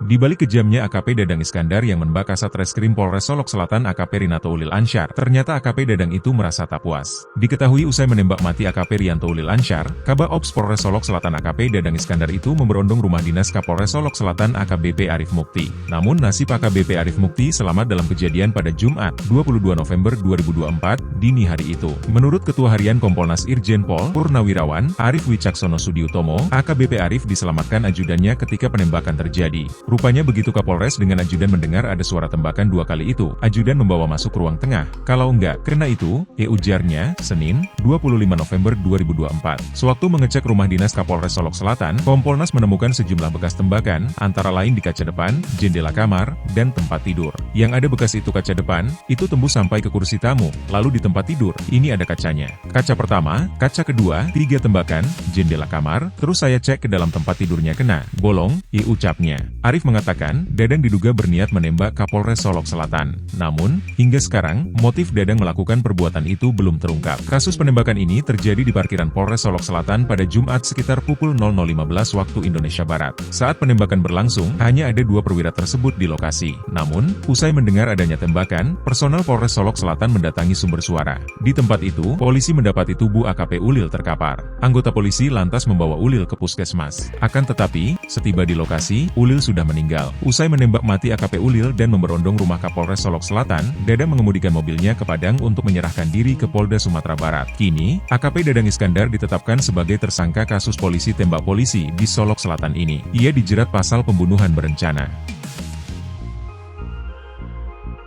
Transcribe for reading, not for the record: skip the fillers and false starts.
Di balik kejamnya AKP Dadang Iskandar yang menembak Kasat Reskrim Polres Solok Selatan AKP Rinato Ulil Ansyar, ternyata AKP Dadang itu merasa tak puas. Diketahui usai menembak mati AKP Rianto Ulil Ansyar, Kabak Ops Polres Solok Selatan AKP Dadang Iskandar itu memberondong rumah dinas Kapolres Solok Selatan AKBP Arif Mukti. Namun nasib AKBP Arif Mukti selamat dalam kejadian pada Jumat, 22 November 2024, dini hari itu. Menurut Ketua Harian Kompolnas Irjen Pol Purnawirawan Arif Wicaksono Sudiutomo, AKBP Arif diselamatkan ajudannya ketika penembakan terjadi. Rupanya begitu Kapolres dengan ajudan mendengar ada suara tembakan 2 kali itu, ajudan membawa masuk ruang tengah. Kalau enggak, karena itu, ujarnya, Senin, 25 November 2024. Sewaktu mengecek rumah dinas Kapolres Solok Selatan, Kompolnas menemukan sejumlah bekas tembakan, antara lain di kaca depan, jendela kamar, dan tempat tidur. Yang ada bekas itu kaca depan, itu tembus sampai ke kursi tamu, lalu di tempat tidur, ini ada kacanya. Kaca pertama, kaca kedua, 3 tembakan, jendela kamar, terus saya cek ke dalam tempat tidurnya kena, bolong, ucapnya. Arif mengatakan, Dadang diduga berniat menembak Kapolres Solok Selatan. Namun, hingga sekarang, motif Dadang melakukan perbuatan itu belum terungkap. Kasus penembakan ini terjadi di parkiran Polres Solok Selatan pada Jumat sekitar pukul 00.15 waktu Indonesia Barat. Saat penembakan berlangsung, hanya ada 2 perwira tersebut di lokasi. Namun, usai mendengar adanya tembakan, personel Polres Solok Selatan mendatangi sumber suara. Di tempat itu, polisi mendapati tubuh AKP Ulil terkapar. Anggota polisi lantas membawa Ulil ke puskesmas. Akan tetapi, setiba di lokasi, Ulil sudah meninggal. Usai menembak mati AKP Ulil dan memberondong rumah Kapolres Solok Selatan, Dadang mengemudikan mobilnya ke Padang untuk menyerahkan diri ke Polda Sumatera Barat. Kini, AKP Dadang Iskandar ditetapkan sebagai tersangka kasus polisi tembak polisi di Solok Selatan ini. Ia dijerat pasal pembunuhan berencana.